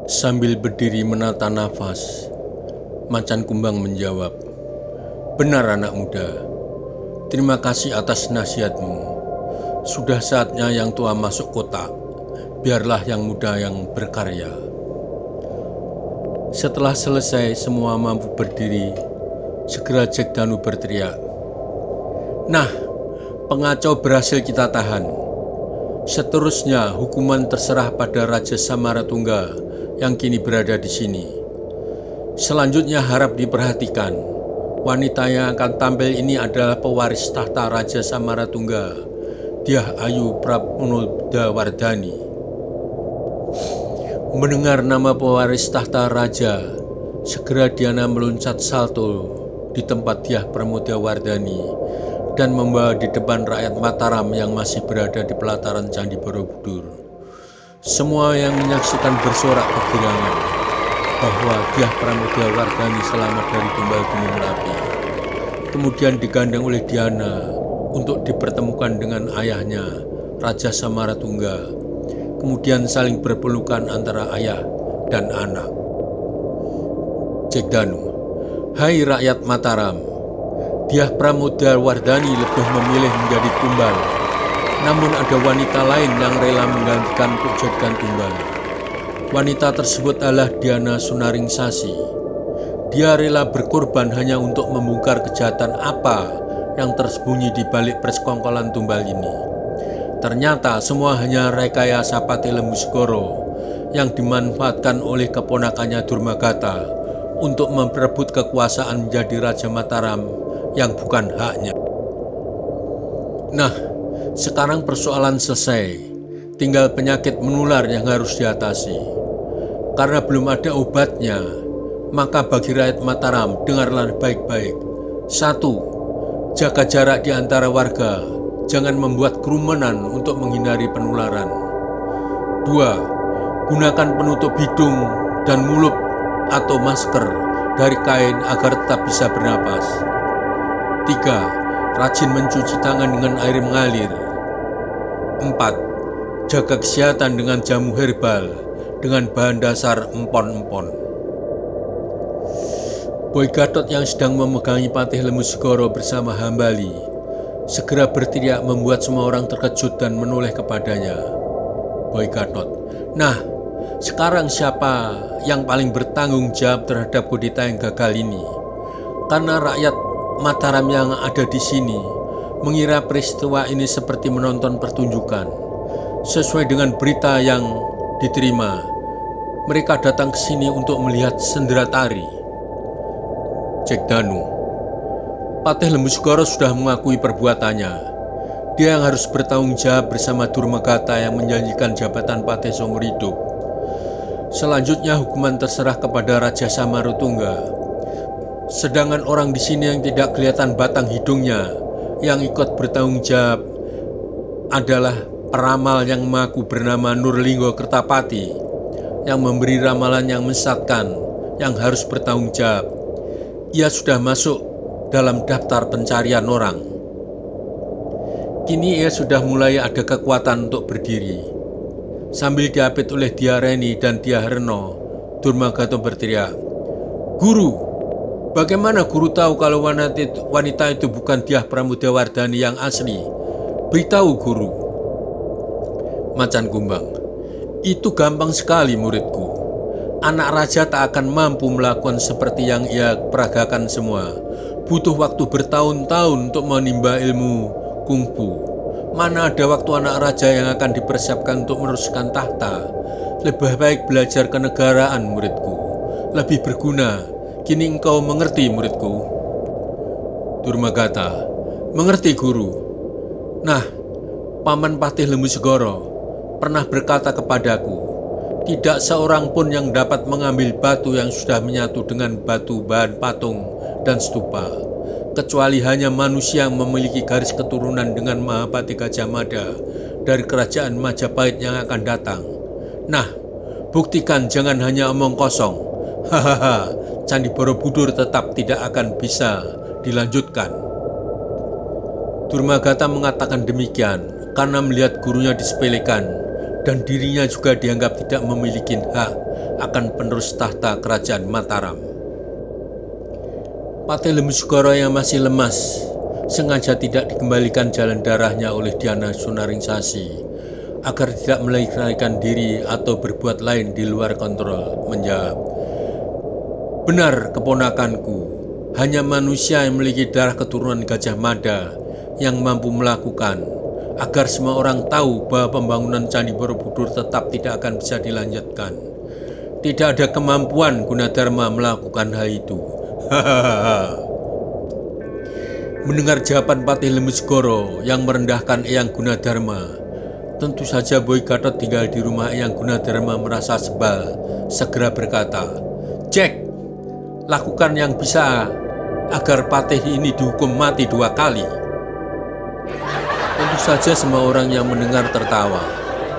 Sambil berdiri menata nafas, Macan Kumbang menjawab, "Benar anak muda, terima kasih atas nasihatmu. Sudah saatnya yang tua masuk kota, biarlah yang muda yang berkarya." Setelah selesai semua mampu berdiri, segera Jack Danu berteriak, "Nah, pengacau berhasil kita tahan. Seterusnya hukuman terserah pada Raja Samaratungga yang kini berada di sini. Selanjutnya harap diperhatikan, wanita yang akan tampil ini adalah pewaris tahta Raja Samaratungga, Dyah Ayu Pramodawardhani." Mendengar nama pewaris tahta raja, segera Diana meloncat salto di tempat Dyah Pramodawardhani dan membawa di depan rakyat Mataram yang masih berada di pelataran Candi Borobudur. Semua yang menyaksikan bersorak kegirangan bahwa Dyah Pramodawardhani selamat dari tumbal Gunung Merapi. Kemudian digandeng oleh Diana untuk dipertemukan dengan ayahnya, Raja Samaratungga. Kemudian saling berpelukan antara ayah dan anak. Jack Danu, "Hai rakyat Mataram, Dyah Pramodawardhani lebih memilih menjadi tumbal. Namun ada wanita lain yang rela menggantikan untuk jadikan tumbal. Wanita tersebut adalah Diana Sunaringsashi. Dia rela berkorban hanya untuk membongkar kejahatan apa yang tersembunyi di balik persekongkolan tumbal ini. Ternyata semua hanya rekayasa Patih Lembu Segoro yang dimanfaatkan oleh keponakannya Durmagata untuk memperebut kekuasaan menjadi Raja Mataram yang bukan haknya. Nah, sekarang persoalan selesai, tinggal penyakit menular yang harus diatasi. Karena belum ada obatnya, maka bagi rakyat Mataram, dengarlah baik-baik. 1. Jaga jarak di antara warga, jangan membuat kerumunan untuk menghindari penularan. 2. Gunakan penutup hidung dan mulut atau masker dari kain agar tetap bisa bernapas. 3. Rajin mencuci tangan dengan air mengalir. 4. Jaga kesehatan dengan jamu herbal dengan bahan dasar empon-empon. Boy Gatot yang sedang memegangi Patih Lembu Segoro bersama Hambali segera berteriak membuat semua orang terkejut dan menoleh kepadanya. Boy Gatot, "Nah, sekarang siapa yang paling bertanggung jawab terhadap kudeta yang gagal ini? Karena rakyat Mataram yang ada di sini mengira peristiwa ini seperti menonton pertunjukan. Sesuai dengan berita yang diterima, mereka datang ke sini untuk melihat sendera tari." Jack Danu, "Patih Lembu Segoro sudah mengakui perbuatannya. Dia yang harus bertanggung jawab bersama Durmagata yang menjanjikan jabatan Patih seumur hidup. Selanjutnya hukuman terserah kepada Raja Samaratungga. Sedangkan orang di sini yang tidak kelihatan batang hidungnya yang ikut bertanggung jawab adalah peramal yang mengaku bernama Nurlinggo Kertapati yang memberi ramalan yang menyesatkan yang harus bertanggung jawab. Ia sudah masuk dalam daftar pencarian orang. Kini ia sudah mulai ada kekuatan untuk berdiri." Sambil diapit oleh Dyah Reni dan Dyah Reno, Durmagata berteriak, "Guru, bagaimana guru tahu kalau wanita itu bukan Dyah Pramodawardhani yang asli? Beritahu guru." Macan Kumbang, "Itu gampang sekali muridku. Anak raja tak akan mampu melakukan seperti yang ia peragakan semua. Butuh waktu bertahun-tahun untuk menimba ilmu kungfu. Mana ada waktu anak raja yang akan dipersiapkan untuk meneruskan tahta. Lebih baik belajar kenegaraan muridku. Lebih berguna. Kini engkau mengerti muridku?" Durmagata, "Mengerti guru. Nah, Paman Patih Lembu Segoro pernah berkata kepadaku, tidak seorang pun yang dapat mengambil batu yang sudah menyatu dengan batu bahan patung dan stupa, kecuali hanya manusia yang memiliki garis keturunan dengan Mahapati Gajah Mada dari kerajaan Majapahit yang akan datang. Nah, buktikan, jangan hanya omong kosong. Hahaha, Candi Borobudur tetap tidak akan bisa dilanjutkan." Durmagata mengatakan demikian karena melihat gurunya disepelekan dan dirinya juga dianggap tidak memiliki hak akan penerus tahta kerajaan Mataram. Patih Lemusukara yang masih lemas sengaja tidak dikembalikan jalan darahnya oleh Diana Sunaringsasi agar tidak melarikan diri atau berbuat lain di luar kontrol, menjawab, "Benar, keponakanku, hanya manusia yang memiliki darah keturunan Gajah Mada yang mampu melakukan agar semua orang tahu bahwa pembangunan Candi Borobudur tetap tidak akan bisa dilanjutkan. Tidak ada kemampuan Gunadarma melakukan hal itu." Hahaha. Mendengar jawaban Patih Lemusukara yang merendahkan Eyang Gunadarma, tentu saja Boy Gatot tinggal di rumah Eyang Gunadarma merasa sebal, segera berkata, "Jack, lakukan yang bisa agar Patih ini dihukum mati 2 kali." Tentu saja semua orang yang mendengar tertawa.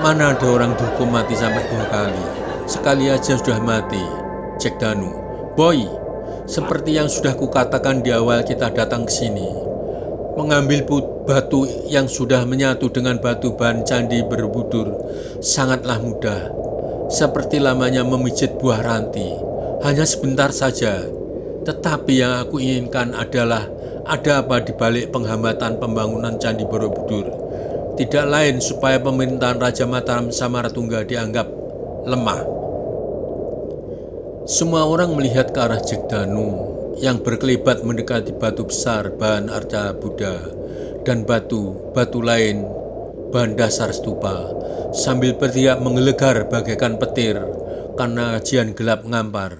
Mana ada orang dihukum mati sampai 2 kali? Sekali aja sudah mati. Jack Danu, "Boy, seperti yang sudah kukatakan di awal kita datang ke sini, mengambil batu yang sudah menyatu dengan batu bahan Candi Borobudur sangatlah mudah, seperti lamanya memijit buah ranti, hanya sebentar saja. Tetapi yang aku inginkan adalah ada apa di balik penghambatan pembangunan Candi Borobudur. Tidak lain supaya pemerintahan Raja Mataram Samaratungga dianggap lemah." Semua orang melihat ke arah Jack Danu yang berkelibat mendekati batu besar bahan arca Buddha dan batu lain bahan dasar stupa, sambil berteriak menggelegar bagaikan petir karena ajian gelap ngampar,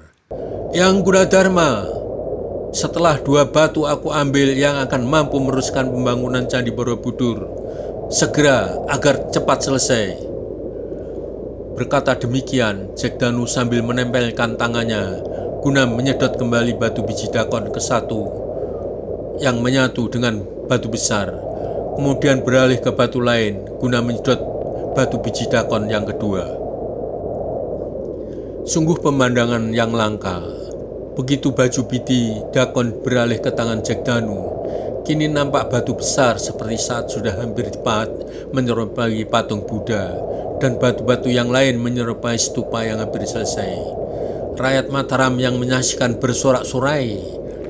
"Yang Gunadarma, setelah 2 batu aku ambil yang akan mampu meneruskan pembangunan Candi Borobudur, segera agar cepat selesai." Berkata demikian, Jack Danu sambil menempelkan tangannya guna menyedot kembali batu biji dakon ke satu yang menyatu dengan batu besar, kemudian beralih ke batu lain guna menyedot batu biji dakon yang kedua. Sungguh pemandangan yang langka. Begitu baju biji dakon beralih ke tangan Jack Danu, kini nampak batu besar seperti saat sudah hampir dipahat menyerupai patung Buddha, dan batu-batu yang lain menyerupai stupa yang hampir selesai. Rakyat Mataram yang menyaksikan bersorak-sorai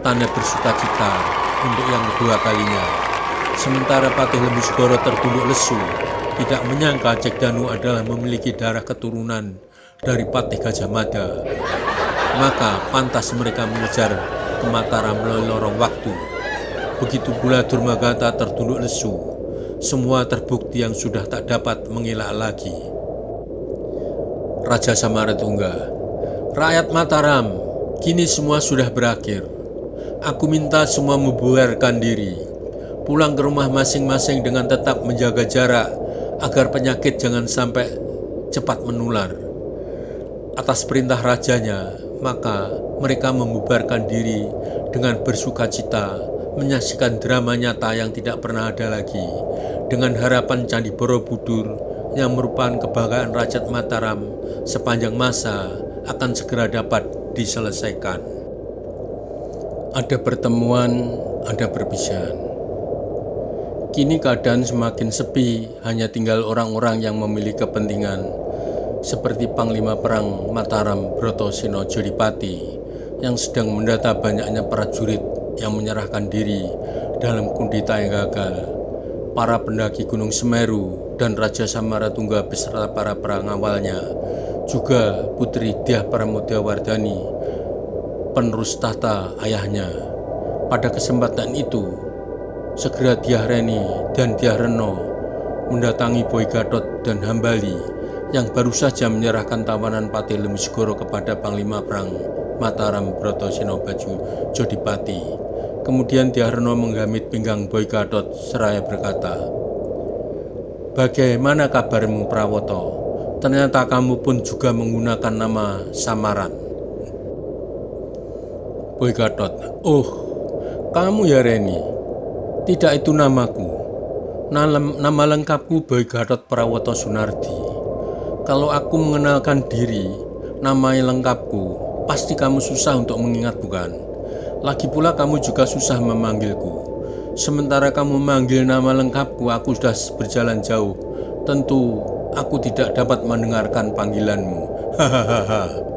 tanda bersukacita untuk yang kedua kalinya. Sementara Patih Lemusukara tertunduk lesu, tidak menyangka Jack Danu adalah memiliki darah keturunan dari Patih Gajah Mada. Maka pantas mereka mengejar ke Mataram melalui lorong waktu. Begitu pula Durmagata tertunduk lesu. Semua terbukti yang sudah tak dapat mengelak lagi. Raja Samaratungga, "Rakyat Mataram, kini semua sudah berakhir. Aku minta semua membubarkan diri, pulang ke rumah masing-masing dengan tetap menjaga jarak agar penyakit jangan sampai cepat menular." Atas perintah rajanya, maka mereka membubarkan diri dengan bersukacita, menyaksikan drama nyata yang tidak pernah ada lagi, dengan harapan Candi Borobudur yang merupakan kebanggaan Rakyat Mataram sepanjang masa akan segera dapat diselesaikan. Ada pertemuan, ada perpisahan. Kini keadaan semakin sepi, hanya tinggal orang-orang yang memiliki kepentingan, seperti Panglima Perang Mataram Brotoseno Jodipati yang sedang mendata banyaknya prajurit yang menyerahkan diri dalam kudeta yang gagal, para pendaki Gunung Semeru dan Raja Samaratungga beserta para pengawalnya, juga Putri Dyah Pramodawardhani, penerus tahta ayahnya. Pada kesempatan itu, segera Dyah Reni dan Dyah Reno mendatangi Boy Gatot dan Hambali yang baru saja menyerahkan tawanan Patih Lemusukara kepada Panglima Perang Mataram Brotoseno Jodipati. Kemudian Dyah Reno menggamit pinggang Boy Gatot seraya berkata, "Bagaimana kabarmu, Prawoto? Ternyata kamu pun juga menggunakan nama samaran." Boy Gatot, "Oh, kamu ya Reni? Tidak, itu namaku. Nama lengkapku Boy Gatot Prawoto Sunardi. Kalau aku mengenalkan diri, nama lengkapku, pasti kamu susah untuk mengingat, bukan? Lagi pula kamu juga susah memanggilku. Sementara kamu memanggil nama lengkapku, aku sudah berjalan jauh. Tentu aku tidak dapat mendengarkan panggilanmu. Hahaha.